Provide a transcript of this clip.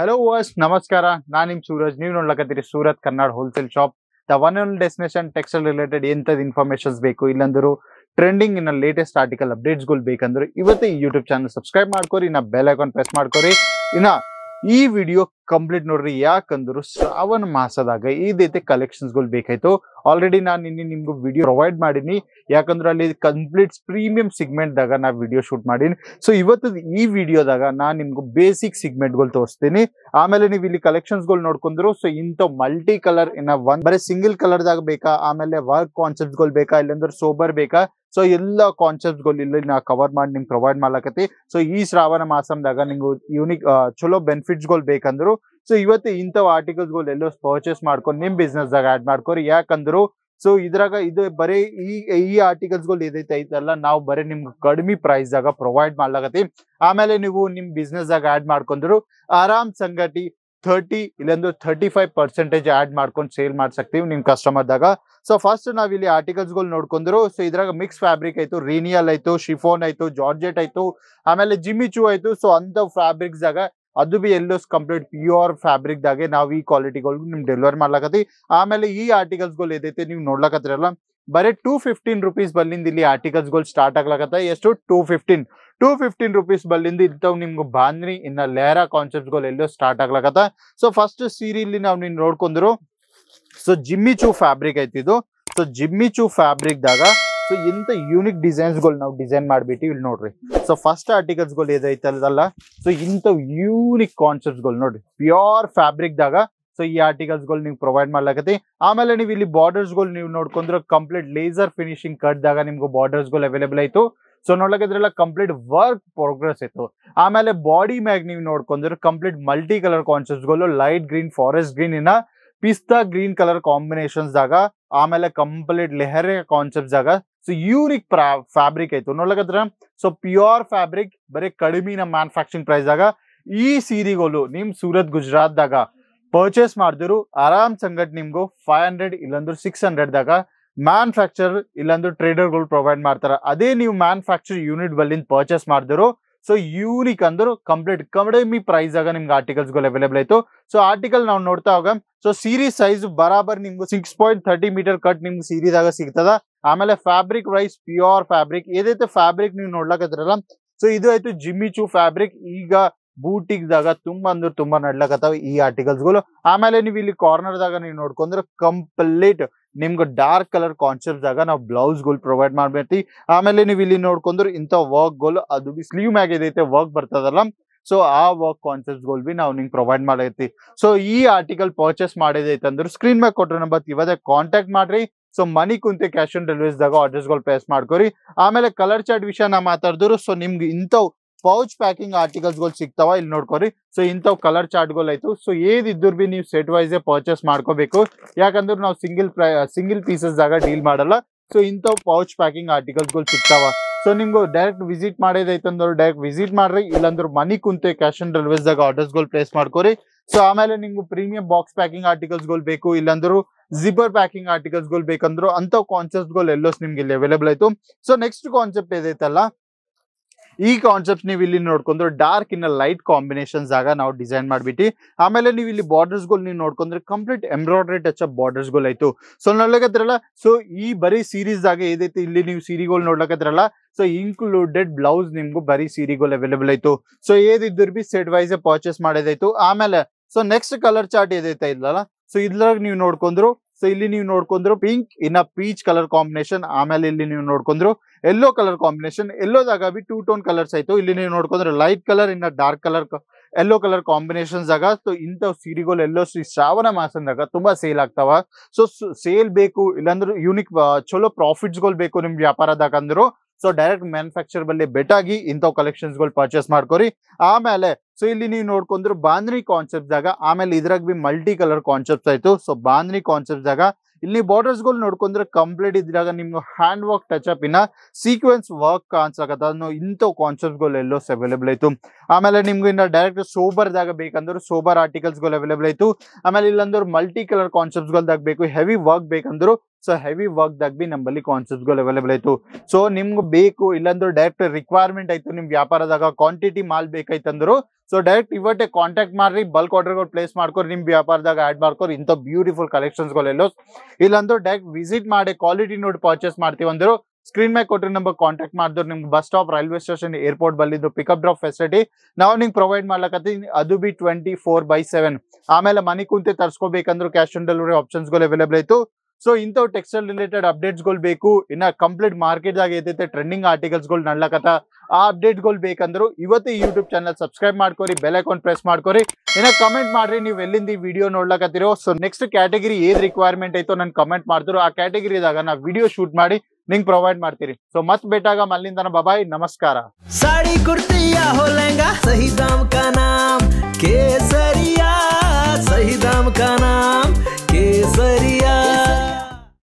Hello, viewers. Namaskara. ನಾನು ನಿಮ್ಮ ಸೂರಜ್. ನೀವು ನೋಡ್ಲಕತ್ತೀರಿ Surat Kannada wholesale shop. The one and destination textile related ಎಂಥದ್ದು ಇನ್ಫಾರ್ಮೇಷನ್ಸ್ ಬೇಕು ಇಲ್ಲಂದ್ರು ಟ್ರೆಂಡಿಂಗ್ ಇನ್ನ ಲೇಟೆಸ್ಟ್ ಆರ್ಟಿಕಲ್ ಅಪ್ಡೇಟ್ಸ್ಗಳು ಬೇಕಂದ್ರೆ ಇವತ್ತು ಈ ಯೂಟ್ಯೂಬ್ ಚಾನಲ್ ಸಬ್ಸ್ಕ್ರೈಬ್ ಮಾಡ್ಕೋರಿ, ಇನ್ನ ಬೆಲ್ ಐಕಾನ್ ಪ್ರೆಸ್ ಮಾಡ್ಕೋರಿ. ಇನ್ನ ಈ ವಿಡಿಯೋ ಕಂಪ್ಲೀಟ್ ನೋಡ್ರಿ. ಯಾಕಂದ್ರು ಶ್ರಾವಣ ಮಾಸದಾಗ ಇದೈತೆ ಕಲೆಕ್ಷನ್ಸ್ಗಳು ಬೇಕಾಯ್ತು. ಆಲ್ರೆಡಿ ನಾನು ನಿನ್ನೆ ನಿಮ್ಗೆ ವಿಡಿಯೋ ಪ್ರೊವೈಡ್ ಮಾಡೀನಿ. ಯಾಕಂದ್ರೆ ಅಲ್ಲಿ ಕಂಪ್ಲೀಟ್ ಪ್ರೀಮಿಯಂ ಸಿಗ್ಮೆಂಟ್ ದಾಗ ನಾ ವಿಡಿಯೋ ಶೂಟ್ ಮಾಡೀನಿ. ಸೊ ಇವತ್ತು ಈ ವಿಡಿಯೋದಾಗ ನಾನು ನಿಮ್ಗೆ ಬೇಸಿಕ್ ಸಿಗ್ಮೆಂಟ್ಗಳು ತೋರಿಸ್ತೀನಿ. ಆಮೇಲೆ ನೀವು ಇಲ್ಲಿ ಕಲೆಕ್ಷನ್ಸ್ಗಳು ನೋಡ್ಕೊಂಡ್ರು. ಸೊ ಇಂಥ ಮಲ್ಟಿ ಕಲರ್ ಇನ್ನ ಬರೀ ಸಿಂಗಲ್ ಕಲರ್ ದಾಗ ಬೇಕಾ, ಆಮೇಲೆ ವರ್ಕ್ ಕಾನ್ಸೆಪ್ಟ್ಗಳು ಬೇಕಾ, ಇಲ್ಲಾಂದ್ರೆ ಸೋಬರ್ ಬೇಕಾ, ಸೊ ಎಲ್ಲ ಕಾನ್ಸೆಪ್ಟ್ಗಳು ಇಲ್ಲಿ ನಾ ಕವರ್ ಮಾಡಿ ನಿಮ್ಗೆ ಪ್ರೊವೈಡ್ ಮಾಡ್ಲಕತ್ತಿ. ಸೊ ಈ ಶ್ರಾವಣ ಮಾಸಂದಾಗ ನಿಮ್ಗೆ ಯೂನಿಕ್ ಚಲೋ ಬೆನಿಫಿಟ್ಸ್ಗಳು ಬೇಕಂದ್ರು ಸೊ ಇವತ್ತು ಇಂಥವ್ ಆರ್ಟಿಕಲ್ಸ್ಗಳು ಎಲ್ಲೋ ಪರ್ಚೇಸ್ ಮಾಡ್ಕೊಂಡು ನಿಮ್ ಬಿಸ್ನೆಸ್ ದಾಗ ಆಡ್ ಮಾಡ್ಕೋರಿ. ಯಾಕಂದ್ರು ಸೊ ಇದ್ರಾಗ ಇದು ಬರೀ ಈ ಆರ್ಟಿಕಲ್ಸ್ಗಳು ಏದೈತೆ ಐತಲ್ಲ, ನಾವು ಬರೀ ನಿಮ್ಗೆ ಕಡಿಮೆ ಪ್ರೈಸ್ ದಾಗ ಪ್ರೊವೈಡ್ ಮಾಡ್ಲಾಕತ್ತಿ. ಆಮೇಲೆ ನೀವು ನಿಮ್ ಬಿಸ್ನೆಸ್ ದಾಗ ಆಡ್ ಮಾಡ್ಕೊಂಡ್ರು ಆರಾಮ್ ಸಂಗತಿ 30 ಇಲ್ಲಂದ್ರೆ 35% ಆಡ್ ಮಾಡ್ಕೊಂಡು ಸೇಲ್ ಮಾಡ್ಸಕ್ತಿವಿ ನಿಮ್ ಕಸ್ಟಮರ್ ದಾಗ. ಸೊ ಫಸ್ಟ್ ನಾವ್ ಇಲ್ಲಿ ಆರ್ಟಿಕಲ್ಸ್ ಗಳು ನೋಡ್ಕೊಂಡ್ರು. ಸೊ ಇದ್ರಾಗ ಮಿಕ್ಸ್ ಫ್ಯಾಬ್ರಿಕ್ ಆಯ್ತು, ರೀನಿಯಲ್ ಆಯ್ತು, ಶಿಫೋನ್ ಆಯ್ತು, ಜಾರ್ಜೆಟ್ ಆಯ್ತು, ಆಮೇಲೆ ಜಿಮ್ಮಿಚೂ ಆಯ್ತು. ಸೊ ಅಂತ ಫ್ಯಾಬ್ರಿಕ್ಸ್ ದಾಗ ಅದು ಬಿ ಎಲ್ಲೋ ಕಂಪ್ಲೀಟ್ ಪ್ಯೂರ್ ಫ್ಯಾಬ್ರಿಕ್ ದಾಗೆ ನಾವು ಈ ಕ್ವಾಲಿಟಿಗಳು ನಿಮ್ ಡೆಲಿವರ್ ಮಾಡ್ಲಾಕತ್ತಿ. ಆಮೇಲೆ ಈ ಆರ್ಟಿಕಲ್ಸ್ ಗಳು ಏದೈತೆ ನೀವು ನೋಡ್ಲಕತ್ತಿರಲ್ಲ, ಬರೀ 215 ರುಪೀಸ್ ಬಲ್ಲಿಂದ ಇಲ್ಲಿ ಆರ್ಟಿಕಲ್ಸ್ ಗಳು ಸ್ಟಾರ್ಟ್ ಆಗ್ಲಕತ್ತ. ಎಷ್ಟು? 215 ರುಪೀಸ್ ಬಲ್ಲಿಂದ ಇಂಥವ್ ನಿಮ್ಗೆ ಬಾಂದ್ರಿ ಇನ್ನ ಲೇರಾ ಕಾನ್ಸೆಪ್ಟ್ ಗಳು ಎಲ್ಲೋ ಸ್ಟಾರ್ಟ್ ಆಗ್ಲಕತ್ತ. ಸೊ ಫಸ್ಟ್ ಸೀರಿಯಲ್ಲಿ ನಾವು ನೀವು ನೋಡ್ಕೊಂಡ್ರು. ಸೊ ಜಿಮ್ಮಿಚೂ ಫ್ಯಾಬ್ರಿಕ್ ಐತಿದು. ಸೊ ಜಿಮ್ಮಿಚೂ ಫ್ಯಾಬ್ರಿಕ್ ದಾಗ ಸೊ ಇಂಥ ಯೂನಿಕ್ ಡಿಸೈನ್ಸ್ ಗಳು ನಾವು ಡಿಸೈನ್ ಮಾಡ್ಬಿಟ್ಟು ಇಲ್ಲಿ ನೋಡ್ರಿ. ಸೊ ಫಸ್ಟ್ ಆರ್ಟಿಕಲ್ಸ್ ಗಳು ಏದೈತಲ್ಲ, ಸೊ ಇಂಥ ಯೂನಿಕ್ ಕಾನ್ಸೆಪ್ಟ್ಸ್ ಗಳು ನೋಡ್ರಿ ಪ್ಯೂರ್ ಫ್ಯಾಬ್ರಿಕ್ ದಾಗ. ಸೊ ಈ ಆರ್ಟಿಕಲ್ಸ್ ಗಳು ನೀವು ಪ್ರೊವೈಡ್ ಮಾಡ್ಲಾಕತ್ತಿ. ಆಮೇಲೆ ನೀವು ಇಲ್ಲಿ ಬಾರ್ಡರ್ಸ್ ಗಳು ನೀವು ನೋಡ್ಕೊಂಡ್ರೆ ಕಂಪ್ಲೀಟ್ ಲೇಸರ್ ಫಿನಿಶಿಂಗ್ ಕಟ್ ದಾಗ ನಿಮ್ಗೆ ಬಾರ್ಡರ್ಸ್ ಗಳು ಅವೈಲೇಬಲ್ ಆಯ್ತು. ಸೊ ನೋಡ್ಲಕ್ಕಿದ್ರೆಲ್ಲ ಕಂಪ್ಲೀಟ್ ವರ್ಕ್ ಪ್ರೋಗ್ರೆಸ್ ಇತ್ತು. ಆಮೇಲೆ ಬಾಡಿ ಮ್ಯಾಗ್ ನೀವು ನೋಡ್ಕೊಂಡ್ರೆ ಕಂಪ್ಲೀಟ್ ಮಲ್ಟಿ ಕಲರ್ ಕಾನ್ಸೆಪ್ಟ್ಸ್ ಗಳು, ಲೈಟ್ ಗ್ರೀನ್, ಫಾರೆಸ್ಟ್ ಗ್ರೀನ್, ಇನ್ನ ಪಿಸ್ತಾ ಗ್ರೀನ್ ಕಲರ್ ಕಾಂಬಿನೇಷನ್ಸ್ ದಾಗ, ಆಮೇಲೆ ಕಂಪ್ಲೀಟ್ ಲೆಹರೆ ಕಾನ್ಸೆಪ್ಟ್ಸ್ ದಾಗ. ಸೊ ಯೂನಿಕ್ ಫ್ಯಾಬ್ರಿಕ್ ಆಯ್ತು ನೋಡ್ಲಕತ್ರ. ಸೊ ಪ್ಯೂರ್ ಫ್ಯಾಬ್ರಿಕ್ ಬರೀ ಕಡಿಮೆ ಮ್ಯಾನುಫ್ಯಾಕ್ಚರಿಂಗ್ ಪ್ರೈಸ್ ದಾಗ ಈ ಸೀರೆಗಳು ನಿಮ್ ಸೂರತ್ ಗುಜರಾತ್ ದಾಗ ಪರ್ಚೇಸ್ ಮಾಡಿದ್ರು ಆರಾಮ್ ಸಂಗಟ್ ನಿಮ್ಗೂ 500 ಇಲ್ಲಾಂದ್ರೆ 600 ದಾಗ ಮ್ಯಾನುಫ್ಯಾಕ್ಚರ್ ಇಲ್ಲಾಂದ್ರೆ ಟ್ರೇಡರ್ ಗಳು ಪ್ರೊವೈಡ್ ಮಾಡ್ತಾರ. ಅದೇ ನೀವು ಮ್ಯಾನುಫ್ಯಾಕ್ಚರ್ ಯೂನಿಟ್ ಬಲ್ಲಿಂದ ಪರ್ಚೇಸ್ ಮಾಡಿದ್ರು ಸೊ ಯೂನಿಕ್ ಅಂದ್ರು ಕಂಪ್ಲೀಟ್ ಕಡಿಮೆ ಪ್ರೈಸ್ ಆಗ ನಿಮ್ಗೆ ಆರ್ಟಿಕಲ್ಸ್ ಗಳು ಅವೈಲೇಬಲ್ ಆಯ್ತು. ಸೊ ಆರ್ಟಿಕಲ್ ನಾವು ನೋಡ್ತಾ ಹೋಗ. ಸೊ ಸೀರೀಸ್ ಸೈಜ್ ಬರಾಬರ್ ನಿಮ್ಗೆ 6.30 ಮೀಟರ್ ಕಟ್ ನಿಮ್ಗೆ ಸೀರಿದಾಗ ಸಿಗ್ತದ. ಆಮೇಲೆ ಫ್ಯಾಬ್ರಿಕ್ ವೈಸ್ ಪ್ಯೂರ್ ಫ್ಯಾಬ್ರಿಕ್ ಏದೈತೆ ಫ್ಯಾಬ್ರಿಕ್ ನೀವು ನೋಡ್ಲಕತ್ರಲ್ಲ. ಸೊ ಇದು ಆಯ್ತು ಜಿಮ್ಮಿಚೂ ಫ್ಯಾಬ್ರಿಕ್. ಈಗ ಬೂಟಿಕ್ ದಾಗ ತುಂಬಾ ಅಂದ್ರೆ ತುಂಬಾ ನಡ್ಲಕತ್ತಾವ ಈ ಆರ್ಟಿಕಲ್ಸ್ ಗಳು. ಆಮೇಲೆ ನೀವು ಇಲ್ಲಿ ಕಾರ್ನರ್ ದಾಗ ನೀವು ನೋಡ್ಕೊಂಡ್ರೆ ಕಂಪ್ಲೀಟ್ ನಿಮ್ಗೆ ಡಾರ್ಕ್ ಕಲರ್ ಕಾನ್ಸೆಪ್ಟ್ ದಾಗ ನಾವು ಬ್ಲೌಸ್ ಗಳು ಪ್ರೊವೈಡ್ ಮಾಡ್ಬೇಕು. ಆಮೇಲೆ ನೀವು ಇಲ್ಲಿ ನೋಡ್ಕೊಂಡ್ರೆ ಇಂಥ ವರ್ಕ್ ಗಳು ಅದು ಬಿ ಸ್ಲೀವ್ ಮ್ಯಾಗ್ ಏದೈತೆ ವರ್ಕ್ ಬರ್ತದಲ್ಲ, ಸೊ ಆ ವರ್ಕ್ ಕಾನ್ಸೆಪ್ಟ್ ಗಳು ಬಿ ನಾವು ನಿಂಗೆ ಪ್ರೊವೈಡ್ ಮಾಡೈತಿ. ಸೊ ಈ ಆರ್ಟಿಕಲ್ ಪರ್ಚೇಸ್ ಮಾಡಿದೈತೆ ಅಂದ್ರೆ ಸ್ಕ್ರೀನ್ ಮ್ಯಾಗ್ ಕೊಟ್ಟಿರೋ ನಂಬರ್ ಇವತ್ತೇ ಕಾಂಟ್ಯಾಕ್ಟ್ ಮಾಡ್ರಿ. ಸೊ ಮನಿ ಕುಂತೆ ಕ್ಯಾಶ್ ಆನ್ ಡೆಲಿವರೀಸ್ ದಾಗ ಆರ್ಡರ್ಸ್ ಗಳು ಪ್ಲೇಸ್ ಮಾಡ್ಕೋರಿ. ಆಮೇಲೆ ಕಲರ್ ಚಾರ್ಟ್ ವಿಷಯ ನಾ ಮಾತಾಡಿದ್ರು. ಸೊ ನಿಮ್ಗೆ ಇಂಥವ್ ಪೌಚ್ ಪ್ಯಾಕಿಂಗ್ ಆರ್ಟಿಕಲ್ಸ್ ಗಳು ಸಿಗ್ತಾವ, ಇಲ್ಲಿ ನೋಡ್ಕೋರಿ. ಸೊ ಇಂಥವ್ ಕಲರ್ ಚಾರ್ಟ್ ಗಳು ಆಯ್ತು. ಸೊ ಏದಿದ್ರು ಬಿ ನೀವು ಸೆಟ್ ವೈಸ್ ಪರ್ಚೇಸ್ ಮಾಡ್ಕೋಬೇಕು. ಯಾಕಂದ್ರೆ ನಾವು ಸಿಂಗಲ್ ಪೀಸಸ್ ದಾಗ ಡೀಲ್ ಮಾಡಲ್ಲ. ಸೊ ಇಂಥವ್ ಪೌಚ್ ಪ್ಯಾಕಿಂಗ್ ಆರ್ಟಿಕಲ್ಸ್ ಗಳು ಸಿಗ್ತಾವ. ಸೊ ನಿಮ್ಗೆ ಡೈರೆಕ್ಟ್ ವಿಸಿಟ್ ಮಾಡೋದೈತಂದ್ರೆ ಡೈರೆಕ್ಟ್ ವಿಸಿಟ್ ಮಾಡ್ರಿ, ಇಲ್ಲಾಂದ್ರೆ ಮನಿ ಕುಂತೆ ಕ್ಯಾಶ್ ಆನ್ ಡೆಲಿವರೀಸ್ ದಾಗ ಆರ್ಡರ್ಸ್ ಗಳು ಪ್ಲೇಸ್ ಮಾಡ್ಕೋರಿ. ಸೊ ಆಮೇಲೆ ನಿಮ್ಗೆ ಪ್ರೀಮಿಯಂ ಬಾಕ್ಸ್ ಪ್ಯಾಕಿಂಗ್ ಆರ್ಟಿಕಲ್ಸ್ ಗಳು ಬೇಕು, ಇಲ್ಲಾಂದ್ರು ಜಿಬರ್ ಪ್ಯಾಕಿಂಗ್ ಆರ್ಟಿಕಲ್ಸ್ ಗಳು ಬೇಕಂದ್ರು ಅಂತ ಕಾನ್ಸೆಪ್ಟ್ ಗಳು ಎಲ್ಲೋಸ್ ನಿಮ್ಗೆ ಇಲ್ಲಿ ಅವೈಲೇಬಲ್ ಆಯ್ತು. ಸೊ ನೆಕ್ಸ್ಟ್ ಕಾನ್ಸೆಪ್ಟ್ ಏದೈತಲ್ಲ, ಈ ಕಾನ್ಸೆಪ್ಟ್ ನೀವು ಇಲ್ಲಿ ನೋಡ್ಕೊಂಡ್ರೆ ಡಾರ್ಕ್ ಇನ್ನ ಲೈಟ್ ಕಾಂಬಿನೇಷನ್ಸ್ ಆಗ ನಾವು ಡಿಸೈನ್ ಮಾಡ್ಬಿಟ್ಟು. ಆಮೇಲೆ ನೀವು ಇಲ್ಲಿ ಬಾರ್ಡರ್ಸ್ ಗಳು ನೀವು ನೋಡ್ಕೊಂಡ್ರೆ complete embroidery touch up borders ಗಳು ಆಯ್ತು. ಸೊ ನೋಡ್ಲಕತ್ರಲ್ಲ, ಸೊ ಈ ಬರೀ ಸೀರೀಸ್ ಆಗ ಏದೈತಿ ಇಲ್ಲಿ ನೀವು ಸೀರೆಗಳು ನೋಡ್ಲಕತ್ರಲ್ಲ, ಸೊ ಇನ್ಕ್ಲೂಡೆಡ್ ಬ್ಲೌಸ್ ನಿಮ್ಗೂ ಬರೀ ಸೀರೆಗಳು ಅವೈಲೇಬಲ್ ಆಯ್ತು. ಸೊ ಏದಿದ್ರು ಬಿ ಸೆಟ್ ವೈಸ್ ಪರ್ಚೇಸ್ ಮಾಡೋದಾಯ್ತು. ಆಮೇಲೆ ಸೊ ನೆಕ್ಸ್ಟ್ ಕಲರ್ ಚಾರ್ಟ್ ಏದೈತಾ ಇಲ್ಲಲ್ಲ, ಸೊ ಇದ್ರಾಗ ನೀವು ನೋಡ್ಕೊಂಡ್ರು. ಸೊ ಇಲ್ಲಿ ನೀವು ನೋಡ್ಕೊಂಡ್ರು ಪಿಂಕ್ ಇನ್ನ ಪೀಚ್ ಕಲರ್ ಕಾಂಬಿನೇಷನ್. ಆಮೇಲೆ ಇಲ್ಲಿ ನೀವು ನೋಡ್ಕೊಂಡ್ರು ಎಲ್ಲೋ ಕಲರ್ ಕಾಂಬಿನೇಷನ್. ಎಲ್ಲೋದಾಗ ಬಿ 2 ಟೋನ್ ಕಲರ್ಸ್ ಆಯ್ತು. ಇಲ್ಲಿ ನೀವು ನೋಡ್ಕೊಂಡ್ರೆ ಲೈಟ್ ಕಲರ್ ಇನ್ನ dark colour yellow colour combinations ಆಗ. ಸೊ ಇಂಥವ್ ಸೀರೆಗಳು ಎಲ್ಲೋ ಶ್ರಾವಣ ಮಾಸದಾಗ ತುಂಬಾ ಸೇಲ್ ಆಗ್ತಾವ. ಸೊ ಸೇಲ್ ಬೇಕು ಇಲ್ಲಾಂದ್ರೆ ಯೂನಿಕ್ ಚಲೋ ಪ್ರಾಫಿಟ್ಸ್ ಗಳು ಬೇಕು ನಿಮ್ ವ್ಯಾಪಾರದಾಗ ಅಂದ್ರು ಸೊ ಡೈರೆಕ್ಟ್ ಮ್ಯಾನುಫ್ಯಾಕ್ಚರ್ ಬಲ್ಲಿ ಬೆಟಾಗಿ ಇಂಥವ್ ಕಲೆಕ್ಷನ್ಸ್ ಗಳು ಪರ್ಚೇಸ್ ಮಾಡ್ಕೋರಿ. ಆಮೇಲೆ ಸೊ ಇಲ್ಲಿ ನೀವು ನೋಡ್ಕೊಂಡ್ರು ಬಾಂದ್ರಿ ಕಾನ್ಸೆಪ್ಟ್ ದಾಗ. ಆಮೇಲೆ ಇದ್ರಾಗ ಬಿ ಮಲ್ಟಿ ಕಲರ್ ಕಾನ್ಸೆಪ್ಟ್ಸ್ ಆಯ್ತು. ಸೊ ಬಾಂದ್ರಿ ಕಾನ್ಸೆಪ್ಟ್ ದಾಗ ಇಲ್ಲಿ ಬಾರ್ಡರ್ಸ್ ಗಳು ನೋಡ್ಕೊಂಡ್ರೆ ಕಂಪ್ಲೀಟ್ ಇದ್ರಾಗ ನಿಮ್ಗೆ ಹ್ಯಾಂಡ್ ವರ್ಕ್ ಟಚ್ ಅಪ್ ಇನ್ನ ಸೀಕ್ವೆನ್ಸ್ ವರ್ಕ್ ಕಾಣಿಸಕತ್ತ. ಇಂಥವ್ ಕಾನ್ಸೆಪ್ಟ್ ಗಳು ಎಲ್ಲೋ ಅವೈಲೇಬಲ್ ಆಯ್ತು. ಆಮೇಲೆ ನಿಮ್ಗೆ ಇನ್ನ ಡೈರೆಕ್ಟ್ ಸೋಬರ್ ದಾಗ ಬೇಕಂದ್ರೆ ಸೋಬರ್ ಆರ್ಟಿಕಲ್ಸ್ ಗಳು ಅವೈಲೇಬಲ್ ಆಯ್ತು. ಆಮೇಲೆ ಇಲ್ಲಂದ್ರೆ ಮಲ್ಟಿ ಕಲರ್ ಕಾನ್ಸೆಪ್ಟ್ಸ್ ಗಳದಾಗ ಬೇಕು, ಹೆವಿ ವರ್ಕ್ ಬೇಕಂದ್ರು ಸೊ ಹೆವಿ ವರ್ಕ್ ದಾಗ ಬಿ ನಮ್ಮಲ್ಲಿ ಕಾನ್ಸೆಪ್ಟ್ಸ್ ಗಳು ಅವೈಲೇಬಲ್ ಆಯ್ತು. ಸೊ ನಿಮ್ಗೆ ಬೇಕು ಇಲ್ಲಂದ್ರೆ ಡೈರೆಕ್ಟ್ ರಿಕ್ವೈರ್ಮೆಂಟ್ ಆಯ್ತು ನಿಮ್ ವ್ಯಾಪಾರದಾಗ ಕ್ವಾಂಟಿಟಿ ಮಾಲ್ ಬೇಕಾಯ್ತಂದ್ರು ಸೊ ಡೈರೆಕ್ಟ್ ಇವತ್ತೇ ಕಾಂಟ್ಯಾಕ್ಟ್ ಮಾಡ್ರಿ, ಬಲ್ಕ್ ಆರ್ಡರ್ಗಳು ಪ್ಲೇಸ್ ಮಾಡ್ಕೊರಿ, ನಿಮ್ ವ್ಯಾಪಾರದಾಗ ಆಡ್ ಮಾಡ್ಕೊರಿ. ಇಂಥ ಬ್ಯೂಟಿಫುಲ್ ಕಲೆಕ್ಷನ್ಸ್ಗಳೆಲ್ಲೋ ಇಲ್ಲಂದ್ರೂ ಡೈರೆಕ್ಟ್ ವಿಸಿಟ್ ಮಾಡಿ ಕ್ವಾಲಿಟಿ ನೋಡಿ ಪರ್ಚೇಸ್ ಮಾಡ್ತೀವಿ ಅಂದ್ರು ಸ್ಕ್ರೀನ್ ಮೇಲೆ ಕೊಟ್ಟರೆ ನಂಬರ್ ಕಾಂಟ್ಯಾಕ್ಟ್ ಮಾಡಿದ್ರು ನಿಮ್ಗೆ bus stop, railway station, airport ಬಲ್ಲಿದ್ದು ಪಿಕಪ್ ಡ್ರಾಪ್ ಫೆಸಿಲಿಟಿ ನಾವು ನಿಂಗೆ ಪ್ರೊವೈಡ್ ಮಾಡ್ಲಕತ್ತೀವಿ. ಅದು ಬಿ 24/7. ಆಮೇಲೆ ಮನೆ ಕುಂತೆ ತರ್ಸ್ಕೋಬೇಕಂದ್ರು ಕ್ಯಾಶ್ ಆನ್ ಡೆಲಿವರಿ ಆಪ್ಷನ್ಸ್ಗಳು ಅವೈಲೇಬಲ್ ಆಯ್ತು. ಸೊ ಇಂಥವು ಟೆಕ್ಸ್ಟೈಲ್ ರಿಲೇಟೆಡ್ ಅಪ್ಡೇಟ್ಸ್ಗಳು ಬೇಕು, ಇನ್ನ ಕಂಪ್ಲೀಟ್ ಮಾರ್ಕೆಟ್ದಾಗ ಏತೈತೆ ಟ್ರೆಂಡಿಂಗ್ ಆರ್ಟಿಕಲ್ಸ್ಗಳು ನಡ್ಲಕತ್ತ ಆ ಅಪ್ಡೇಟ್ಗಳು ಬೇಕಂದ್ರು ಇವತ್ತು ಯೂಟ್ಯೂಬ್ ಚಾನಲ್ ಸಬ್ಸ್ಕ್ರೈಬ್ ಮಾಡ್ಕೊರಿ, ಬೆಲ್ ಐಕಾನ್ ಪ್ರೆಸ್ ಮಾಡ್ಕೊರಿ, ಇನ್ನ ಕಮೆಂಟ್ ಮಾಡ್ರಿ ನೀವು ಎಲ್ಲಿಂದ ಈ ವಿಡಿಯೋ ನೋಡ್ಲಕತ್ತಿರೋ. ಸೊ ನೆಕ್ಸ್ಟ್ ಕ್ಯಾಟಗರಿ ಏನ್ ರಿಕ್ವೈರ್ಮೆಂಟ್ ಐತೋ ನನ್ ಕಮೆಂಟ್ ಮಾಡ್ತಿರೋ ಆ ಕ್ಯಾಟಗರಿದಾಗ ನಾ ವಿಡಿಯೋ ಶೂಟ್ ಮಾಡಿ ನಿಂಗೆ ಪ್ರೊವೈಡ್ ಮಾಡ್ತೀರಿ. ಸೊ ಮತ್ ಬೇಟಾಗ ಮಲ್ಲಿಂದನ ಬಾಯ್, ನಮಸ್ಕಾರ. साड़ी कुर्ती या हो लहंगा, सही दाम का नाम केसरिया, सही दाम का नाम केसरिया.